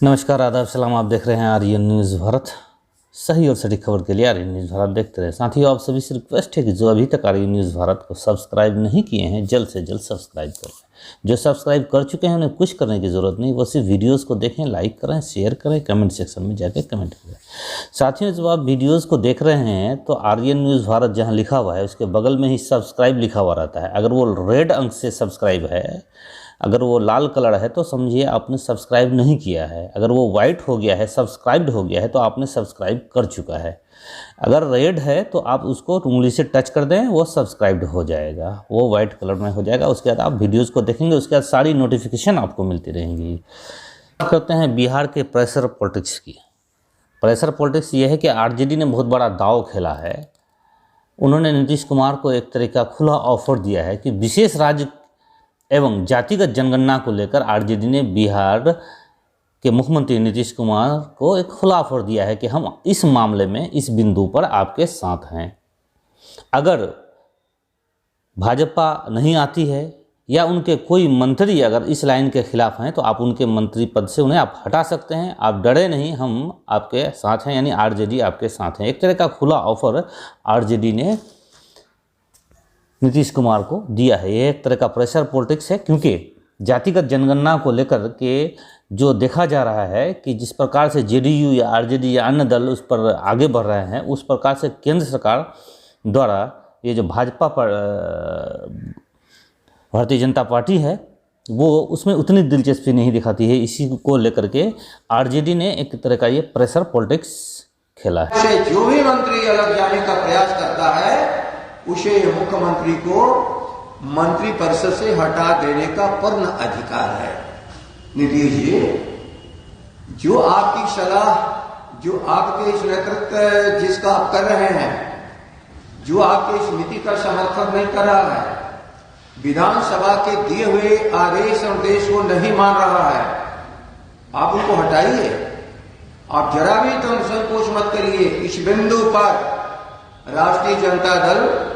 नमस्कार, आदाब, सलाम। आप देख रहे हैं आर्यन न्यूज़ भारत। सही और सटीक खबर के लिए आर्यन न्यूज़ भारत देखते रहे। साथियों, आप सभी से रिक्वेस्ट है कि जो अभी तक आर्यन न्यूज़ भारत को सब्सक्राइब नहीं किए हैं, जल्द से जल्द सब्सक्राइब कर लें। जो सब्सक्राइब कर चुके हैं उन्हें कुछ करने की ज़रूरत नहीं, वो सिर्फ वीडियोज़ को देखें, लाइक करें, शेयर करें, कमेंट सेक्शन में जाकर कमेंट करें। साथियों, जब आप वीडियोज़ को देख रहे हैं तो आर्यन न्यूज़ भारत जहाँ लिखा हुआ है उसके बगल में ही सब्सक्राइब लिखा हुआ रहता है। अगर वो रेड अंक से सब्सक्राइब है, अगर वो लाल कलर है तो समझिए आपने सब्सक्राइब नहीं किया है। अगर वो वाइट हो गया है, सब्सक्राइब्ड हो गया है, तो आपने सब्सक्राइब कर चुका है। अगर रेड है तो आप उसको उंगली से टच कर दें, वो सब्सक्राइब्ड हो जाएगा, वो वाइट कलर में हो जाएगा। उसके बाद आप वीडियोज़ को देखेंगे, उसके बाद सारी नोटिफिकेशन आपको मिलती रहेंगी। बात करते हैं बिहार के प्रेशर पॉलिटिक्स की। प्रेशर पॉलिटिक्स ये है कि आरजेडी ने बहुत बड़ा दांव खेला है। उन्होंने नीतीश कुमार को एक तरह का खुला ऑफर दिया है कि विशेष राज्य एवं जातिगत जनगणना को लेकर आरजेडी ने बिहार के मुख्यमंत्री नीतीश कुमार को एक खुला ऑफर दिया है कि हम इस मामले में, इस बिंदु पर आपके साथ हैं। अगर भाजपा नहीं आती है या उनके कोई मंत्री अगर इस लाइन के खिलाफ हैं तो आप उनके मंत्री पद से उन्हें आप हटा सकते हैं। आप डरे नहीं, हम आपके साथ हैं, यानी आरजेडी आपके साथ हैं। एक तरह का खुला ऑफर आरजेडी ने नीतीश कुमार को दिया है। ये एक तरह का प्रेशर पॉलिटिक्स है, क्योंकि जातिगत जनगणना को लेकर के जो देखा जा रहा है कि जिस प्रकार से जेडीयू या आरजेडी या अन्य दल उस पर आगे बढ़ रहे हैं, उस प्रकार से केंद्र सरकार द्वारा ये जो भाजपा पर भारतीय जनता पार्टी है वो उसमें उतनी दिलचस्पी नहीं दिखाती है। इसी को लेकर के आरजेडी ने एक तरह का ये प्रेशर पॉलिटिक्स खेला है। जो भी मंत्री अलग जाने का प्रयास करता है उसे मुख्यमंत्री को मंत्री परिषद से हटा देने का पूर्ण अधिकार है। नीतीश जी, जो आपकी सलाह, जो आपके इस नेतृत्व जिसका आप कर रहे हैं, जो आपके इस नीति का समर्थन नहीं कर रहा है, विधानसभा के दिए हुए आदेश और निर्देश को नहीं मान रहा है, आप उनको हटाइए। आप जरा भी तो संकोच मत करिए। इस बिंदु पर राष्ट्रीय जनता दल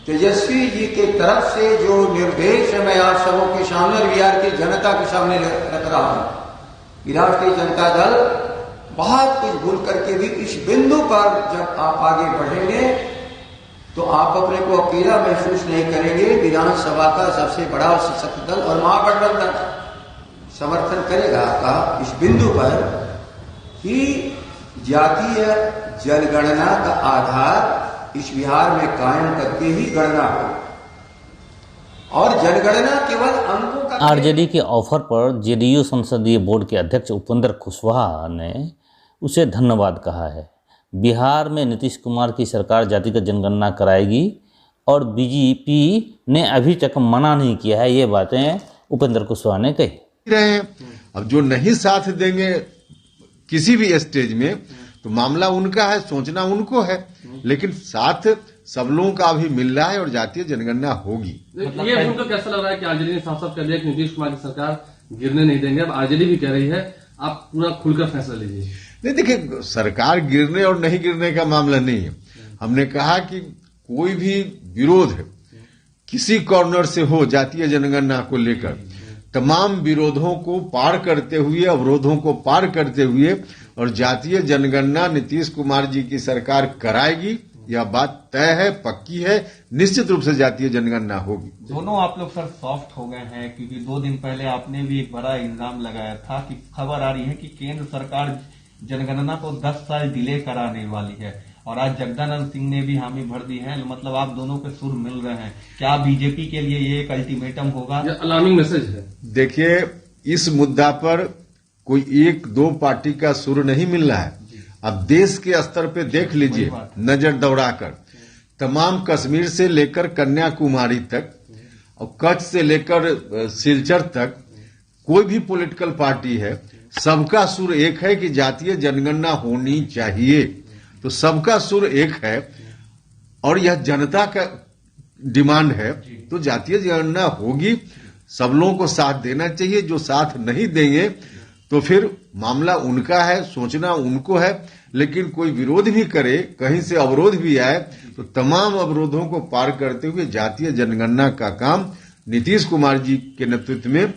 तेजस्वी जी की तरफ से जो निर्देश मैं आज सबों के सामने, बिहार की जनता के सामने रख रहा हूं, राष्ट्रीय जनता दल बहुत कुछ भूल करके भी इस बिंदु पर जब आप आगे बढ़ेंगे तो आप अपने को अकेला महसूस नहीं करेंगे। विधानसभा का सबसे बड़ा सशक्त दल और महागठबंधन समर्थन करेगा आपका इस बिंदु पर कि जातीय जनगणना का आधार इस बिहार में कायम करके ही गणना हो, और जनगणना केवल अंकों का। आरजेडी के ऑफर पर जेडीयू संसदीय बोर्ड के अध्यक्ष उपेंद्र कुशवाहा ने उसे धन्यवाद कहा है। बिहार में नीतीश कुमार की सरकार जातिगत जनगणना कराएगी और बीजेपी ने अभी तक मना नहीं किया है। ये बातें उपेंद्र कुशवाहा ने कही। अब जो नहीं साथ देंगे किसी भी स्टेज में तो मामला उनका है, सोचना उनको है, लेकिन साथ सब लोगों का भी मिल रहा है और जातीय जनगणना होगी। ये उनको कैसा लग रहा है कि आरजेडी ने साफ साफ कह दिया कि नीतीश कुमार की सरकार गिरने नहीं देंगे। अब आरजेडी भी कह रही है आप पूरा खुलकर फैसला लीजिए। नहीं, देखिए, सरकार गिरने और नहीं गिरने का मामला नहीं है। हमने कहा कि कोई भी विरोध किसी कॉर्नर से हो जातीय जनगणना को लेकर, तमाम विरोधों को पार करते हुए, अवरोधों को पार करते हुए और जातीय जनगणना नीतीश कुमार जी की सरकार कराएगी, यह बात तय है, पक्की है। निश्चित रूप से जातीय जनगणना होगी। दोनों आप लोग सर सॉफ्ट हो गए हैं, क्योंकि 2 दिन पहले आपने भी एक बड़ा इल्जाम लगाया था कि खबर आ रही है कि केंद्र सरकार जनगणना को 10 साल डिले कराने वाली है, और आज जगदानंद सिंह ने भी हामी भर दी है। मतलब आप दोनों के सुर मिल रहे हैं। क्या बीजेपी के लिए ये एक अल्टीमेटम होगा? ये अलार्मिंग मैसेज है। देखिए, इस मुद्दा पर कोई 1-2 पार्टी का सुर नहीं मिल रहा है। अब देश के स्तर पे देख लीजिए, नजर दौड़ाकर, तमाम कश्मीर से लेकर कन्याकुमारी तक और कच्छ से लेकर सिलचर तक कोई भी पॉलिटिकल पार्टी है, सबका सुर एक है कि जातीय जनगणना होनी चाहिए। तो सबका सुर एक है और यह जनता का डिमांड है, तो जातीय जनगणना होगी। सब लोगों को साथ देना चाहिए। जो साथ नहीं देंगे तो फिर मामला उनका है, सोचना उनको है। लेकिन कोई विरोध भी करे, कहीं से अवरोध भी आए, तो तमाम अवरोधों को पार करते हुए जातीय जनगणना का काम नीतीश कुमार जी के नेतृत्व में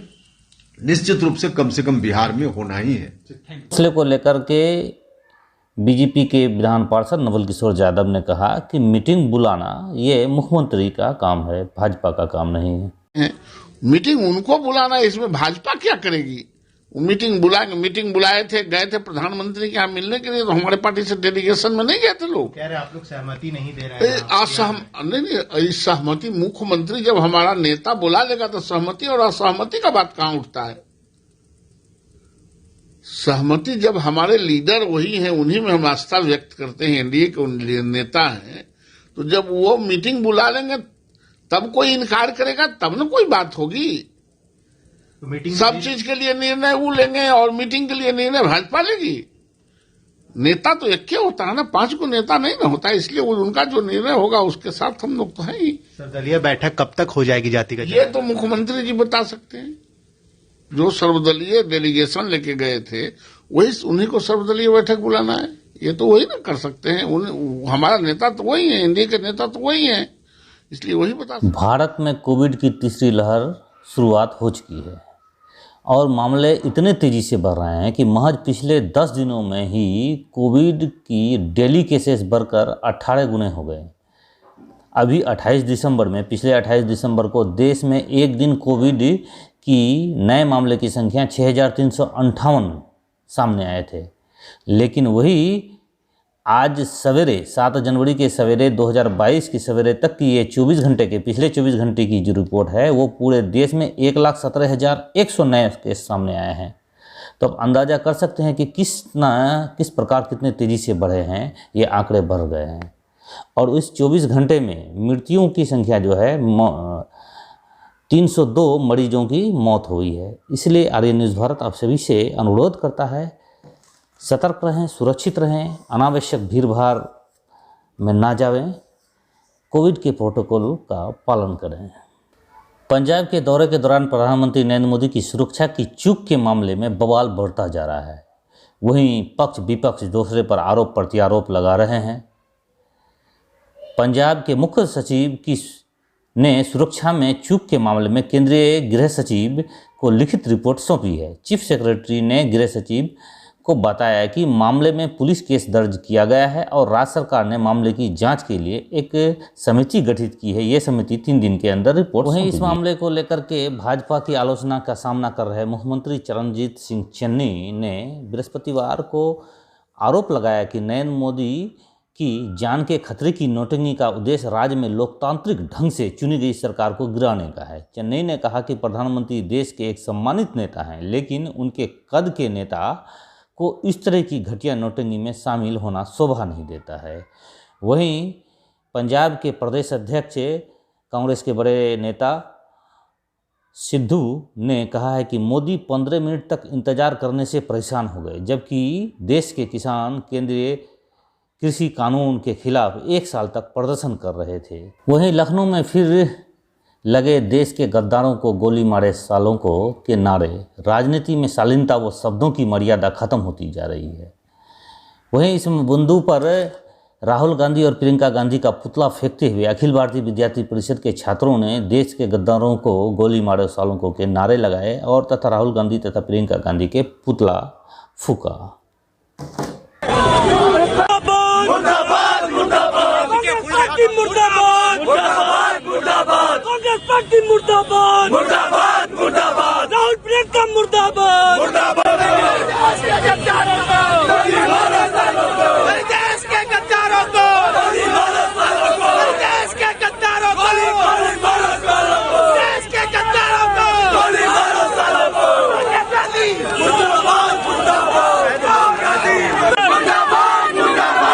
निश्चित रूप से कम बिहार में होना ही है। मसले को लेकर के बीजेपी के विधान पार्षद नवल किशोर यादव ने कहा कि मीटिंग बुलाना ये मुख्यमंत्री का काम है, भाजपा का काम नहीं है। मीटिंग उनको बुलाना, इसमें भाजपा क्या करेगी? मीटिंग बुलाए थे, गए थे प्रधानमंत्री के यहाँ मिलने के लिए, तो हमारे पार्टी से डेलीगेशन में नहीं गए थे लोग। कह रहे आप लोग सहमति नहीं दे रहे हैं। नहीं, सहमति मुख्यमंत्री जब हमारा नेता बुला लेगा तो सहमति और असहमति का बात कहाँ उठता है? सहमति जब हमारे लीडर वही हैं, उन्हीं में हम आस्था व्यक्त करते हैं, एनडीए के नेता हैं, तो जब वो मीटिंग बुला लेंगे तब कोई इनकार करेगा, तब न कोई बात होगी। तो मीटिंग सब चीज के लिए निर्णय वो लेंगे और मीटिंग के लिए निर्णय भाजपा लेगी। नेता तो एक होता है ना, 5 को नेता नहीं ना होता, इसलिए उनका जो निर्णय होगा उसके साथ हम लोग तो है ही। सर्वदलीय बैठक कब तक हो जाएगी जाति का? ये तो मुख्यमंत्री जी बता सकते हैं। जो सर्वदलीय डेलीगेशन लेके गए थे वही, उन्हीं को सर्वदलीय बैठक बुलाना है, ये तो वही ना कर सकते हैं। हमारा नेता तो वही है, एनडीए के नेता तो वही है, इसलिए वही बता सकते हैं। भारत में कोविड की तीसरी लहर शुरुआत हो चुकी है और मामले इतने तेजी से बढ़ रहे हैं कि महज पिछले 10 दिनों में ही कोविड की डेली केसेस बढ़कर 18 गुने हो गए। अभी 28 दिसंबर में, पिछले 28 दिसंबर को देश में एक दिन कोविड की नए मामले की संख्या 6358 सामने आए थे, लेकिन वही आज सवेरे 7 जनवरी के सवेरे 2022 की सवेरे तक की ये 24 घंटे के, पिछले 24 घंटे की जो रिपोर्ट है वो पूरे देश में 1,17,100 नए केस सामने आए हैं। तो अब अंदाज़ा कर सकते हैं कि किस प्रकार कितने तेज़ी से बढ़े हैं, ये आंकड़े बढ़ गए हैं। और इस 24 घंटे में मृत्युओं की संख्या जो है 302 मरीजों की मौत हुई है। इसलिए आर्य न्यूज़ भारत आप सभी से अनुरोध करता है, सतर्क रहें, सुरक्षित रहें, अनावश्यक भीड़भाड़ में ना जावें, कोविड के प्रोटोकॉल का पालन करें। पंजाब के दौरे के दौरान प्रधानमंत्री नरेंद्र मोदी की सुरक्षा की चूक के मामले में बवाल बढ़ता जा रहा है। वहीं पक्ष विपक्ष दूसरे पर आरोप प्रत्यारोप लगा रहे हैं। पंजाब के मुख्य सचिव ने सुरक्षा में चूक के मामले में केंद्रीय गृह सचिव को लिखित रिपोर्ट सौंपी है। चीफ सेक्रेटरी ने गृह सचिव को बताया कि मामले में पुलिस केस दर्ज किया गया है और राज्य सरकार ने मामले की जांच के लिए एक समिति गठित की है। ये समिति 3 दिन के अंदर रिपोर्ट। वहीं इस मामले को लेकर के भाजपा की आलोचना का सामना कर रहे मुख्यमंत्री चरणजीत सिंह चन्नी ने बृहस्पतिवार को आरोप लगाया कि नरेंद्र मोदी की जान के खतरे की नोटंकी का उद्देश्य राज्य में लोकतांत्रिक ढंग से चुनी गई सरकार को गिराने का है। चन्नी ने कहा कि प्रधानमंत्री देश के एक सम्मानित नेता हैं, लेकिन उनके कद के नेता को इस तरह की घटिया नोटंकी में शामिल होना शोभा नहीं देता है। वहीं पंजाब के प्रदेश अध्यक्ष कांग्रेस के बड़े नेता सिद्धू ने कहा है कि मोदी 15 मिनट तक इंतजार करने से परेशान हो गए, जबकि देश के किसान केंद्रीय कृषि कानून के खिलाफ 1 साल तक प्रदर्शन कर रहे थे। वहीं लखनऊ में फिर लगे देश के गद्दारों को गोली मारे सालों को के नारे। राजनीति में शालीनता व शब्दों की मर्यादा खत्म होती जा रही है। वहीं इस बिंदु पर राहुल गांधी और प्रियंका गांधी का पुतला फेंकते हुए अखिल भारतीय विद्यार्थी परिषद के छात्रों ने देश के गद्दारों को गोली मारे सालों को के नारे लगाए और तथा राहुल गांधी तथा प्रियंका गांधी के पुतला फूका। मुर्दाबाद मुर्दाबाद मुर्दाबाद राहुल प्रियंका मुर्दाबाद मुर्दाबाद देश के गद्दारों को देश के गद्दारों को देश के गद्दारों को मुर्दाबाद मुर्दाबाद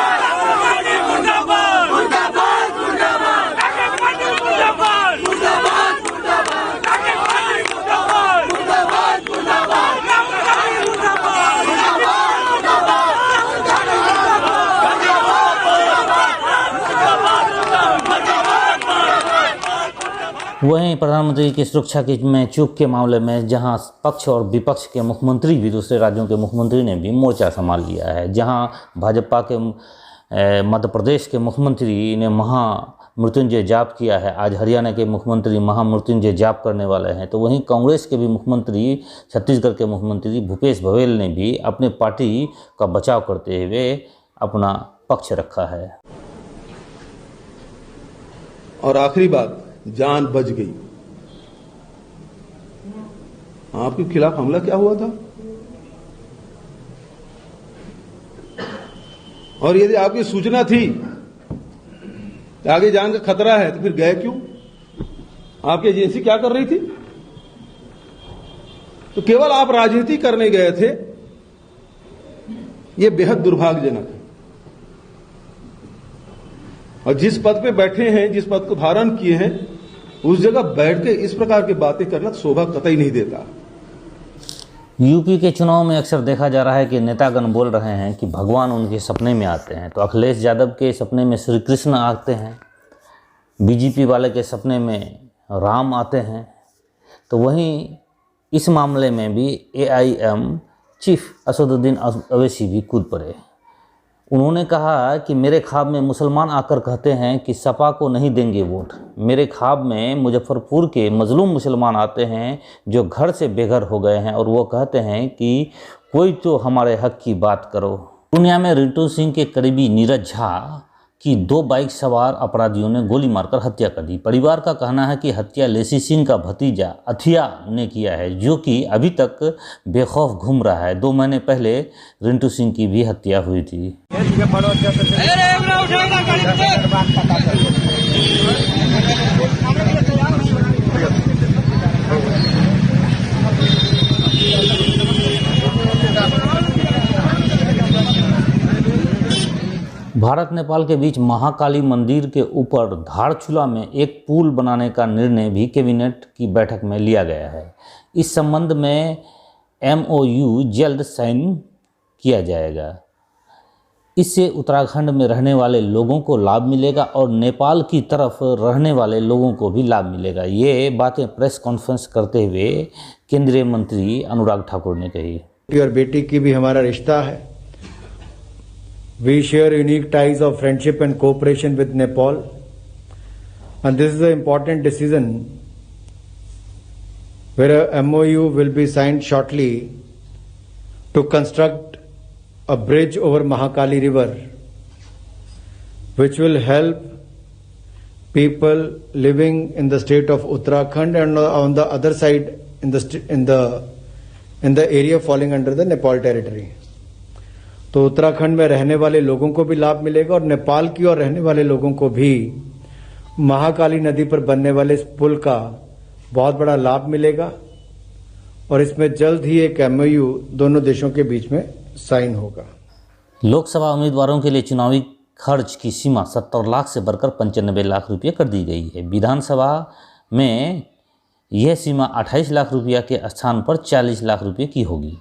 वहीं प्रधानमंत्री की सुरक्षा की में चूक के मामले में जहां पक्ष और विपक्ष के मुख्यमंत्री भी, दूसरे राज्यों के मुख्यमंत्री ने भी मोर्चा संभाल लिया है। जहां भाजपा के मध्य प्रदेश के मुख्यमंत्री ने मृत्युंजय जाप किया है। आज हरियाणा के मुख्यमंत्री महामृत्युंजय जाप करने वाले हैं। तो वहीं कांग्रेस के भी मुख्यमंत्री, छत्तीसगढ़ के मुख्यमंत्री भूपेश बघेल ने भी अपने पार्टी का बचाव करते हुए अपना पक्ष रखा है। और आखिरी बात, जान बच गई। आपके खिलाफ हमला क्या हुआ था? और यदि आपकी सूचना थी कि आगे जान का खतरा है तो फिर गए क्यों? आपकी एजेंसी क्या कर रही थी? तो केवल आप राजनीति करने गए थे। यह बेहद दुर्भाग्यजनक है। और जिस पद पे बैठे हैं, जिस पद को धारण किए हैं, उस जगह बैठ के इस प्रकार की बातें करना शोभा कतई नहीं देता। यूपी के चुनाव में अक्सर देखा जा रहा है कि नेतागण बोल रहे हैं कि भगवान उनके सपने में आते हैं। तो अखिलेश यादव के सपने में श्री कृष्ण आते हैं, बीजेपी वाले के सपने में राम आते हैं। तो वहीं इस मामले में भी AIM चीफ असदुद्दीन अवैसी भी कूद पड़े। उन्होंने कहा कि मेरे ख्वाब में मुसलमान आकर कहते हैं कि सपा को नहीं देंगे वोट। मेरे ख्वाब में मुजफ्फरपुर के मजलूम मुसलमान आते हैं जो घर से बेघर हो गए हैं और वो कहते हैं कि कोई तो हमारे हक की बात करो। पूर्णिया में रिंटू सिंह के करीबी नीरज झा की 2 बाइक सवार अपराधियों ने गोली मारकर हत्या कर दी। परिवार का कहना है कि हत्या लेसी सिंह का भतीजा अथिया ने किया है, जो कि अभी तक बेखौफ घूम रहा है। 2 महीने पहले रिंटू सिंह की भी हत्या हुई थी। भारत नेपाल के बीच महाकाली मंदिर के ऊपर धारचूला में एक पुल बनाने का निर्णय भी कैबिनेट की बैठक में लिया गया है। इस संबंध में MOU जल्द साइन किया जाएगा। इससे उत्तराखंड में रहने वाले लोगों को लाभ मिलेगा और नेपाल की तरफ रहने वाले लोगों को भी लाभ मिलेगा। ये बातें प्रेस कॉन्फ्रेंस करते हुए केंद्रीय मंत्री अनुराग ठाकुर ने कही। और बेटी की भी हमारा रिश्ता है। We share unique ties of friendship and cooperation with Nepal, and this is an important decision where a MOU will be signed shortly to construct a bridge over Mahakali River, which will help people living in the state of Uttarakhand and on the other side in the area falling under the Nepal territory. तो उत्तराखंड में रहने वाले लोगों को भी लाभ मिलेगा और नेपाल की ओर रहने वाले लोगों को भी महाकाली नदी पर बनने वाले इस पुल का बहुत बड़ा लाभ मिलेगा और इसमें जल्द ही एक MOU दोनों देशों के बीच में साइन होगा। लोकसभा उम्मीदवारों के लिए चुनावी खर्च की सीमा 70 लाख से बढ़कर 95 लाख रुपये कर दी गई है। विधानसभा में यह सीमा 28 लाख रुपया के स्थान पर 40 लाख रुपये की होगी।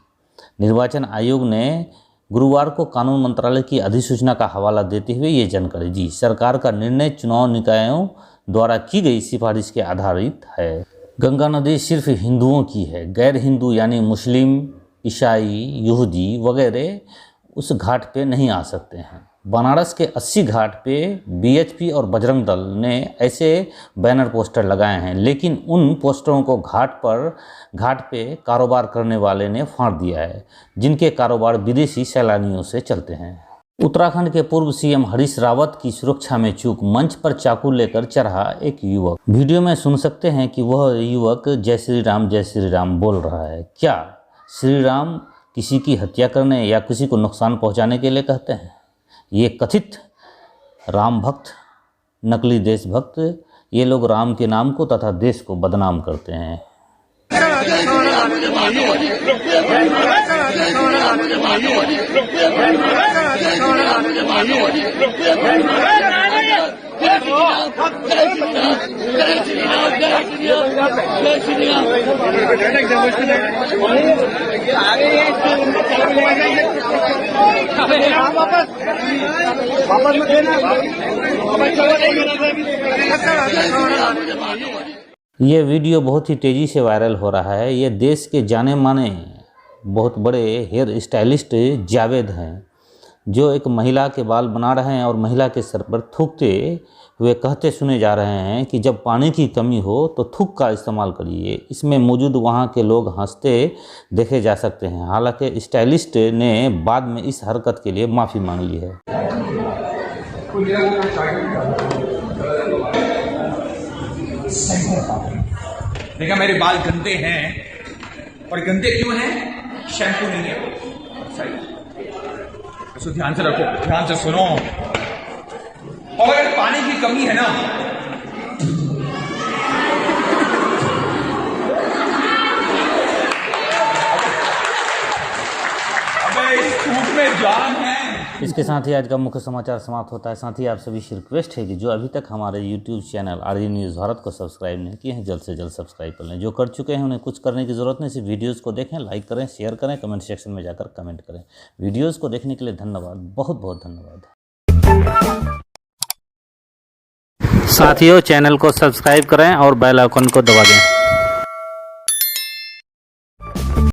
निर्वाचन आयोग ने गुरुवार को कानून मंत्रालय की अधिसूचना का हवाला देते हुए ये जानकारी दी। सरकार का निर्णय चुनाव निकायों द्वारा की गई सिफारिश के आधारित है। गंगा नदी सिर्फ हिंदुओं की है, गैर हिंदू यानी मुस्लिम, ईसाई, यहूदी वगैरह उस घाट पे नहीं आ सकते हैं। बनारस के 80 घाट पे BHP और बजरंग दल ने ऐसे बैनर पोस्टर लगाए हैं, लेकिन उन पोस्टरों को घाट पे कारोबार करने वाले ने फाड़ दिया है, जिनके कारोबार विदेशी सैलानियों से चलते हैं। उत्तराखंड के पूर्व CM हरीश रावत की सुरक्षा में चूक, मंच पर चाकू लेकर चढ़ा एक युवक। वीडियो में सुन सकते हैं कि वह युवक जय श्री राम बोल रहा है। क्या श्री राम किसी की हत्या करने या किसी को नुकसान पहुंचाने के लिए कहते हैं? ये कथित राम भक्त, नकली देशभक्त, ये लोग राम के नाम को तथा देश को बदनाम करते हैं। ये वीडियो बहुत ही तेज़ी से वायरल हो रहा है। ये देश के जाने माने बहुत बड़े हेयर स्टाइलिस्ट जावेद हैं, जो एक महिला के बाल बना रहे हैं और महिला के सर पर थूकते हुए कहते सुने जा रहे हैं कि जब पानी की कमी हो तो थूक का इस्तेमाल करिए। इसमें मौजूद वहां के लोग हंसते देखे जा सकते हैं। हालांकि स्टाइलिस्ट ने बाद में इस हरकत के लिए माफ़ी मांग ली है। देखा मेरे बाल गंदे हैं, और गंदे क्यों हैं? शैम्पू नहीं है। सही, इसको ध्यान से रखो, ध्यान से सुनो। और अगर पानी की कमी है ना, अबे इस धूप में जान है। इसके साथ ही आज का मुख्य समाचार समाप्त होता है। साथ ही आप सभी से रिक्वेस्ट है कि जो अभी तक हमारे YouTube channel RJ news Bharat को सब्सक्राइब नहीं किए हैं, जल्द से जल्द सब्सक्राइब कर लें। जो कर चुके हैं उन्हें कुछ करने की ज़रूरत नहीं, सिर्फ वीडियोज़ को देखें, लाइक करें, शेयर करें, कमेंट सेक्शन में जाकर कमेंट करें। वीडियोज़ को देखने के लिए धन्यवाद, बहुत बहुत धन्यवाद। साथियों, चैनल को सब्सक्राइब करें और बेल आइकन को दबा दें।